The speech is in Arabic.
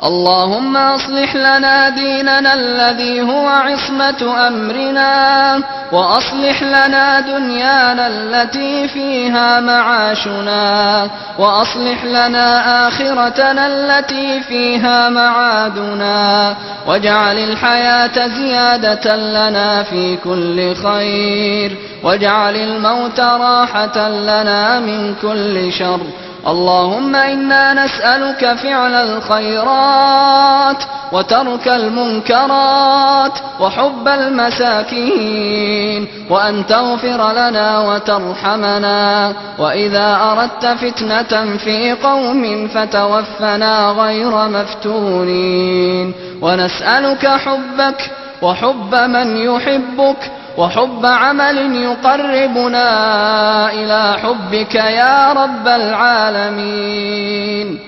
اللهم أصلح لنا ديننا الذي هو عصمة أمرنا، وأصلح لنا دنيانا التي فيها معاشنا، وأصلح لنا آخرتنا التي فيها معادنا، واجعل الحياة زيادة لنا في كل خير، واجعل الموت راحة لنا من كل شر. اللهم إنا نسألك فعل الخيرات وترك المنكرات وحب المساكين، وأن تغفر لنا وترحمنا، وإذا أردت فتنة في قوم فتوفنا غير مفتونين. ونسألك حبك وحب من يحبك وحب عمل يقربنا إلى حبك يا رب العالمين.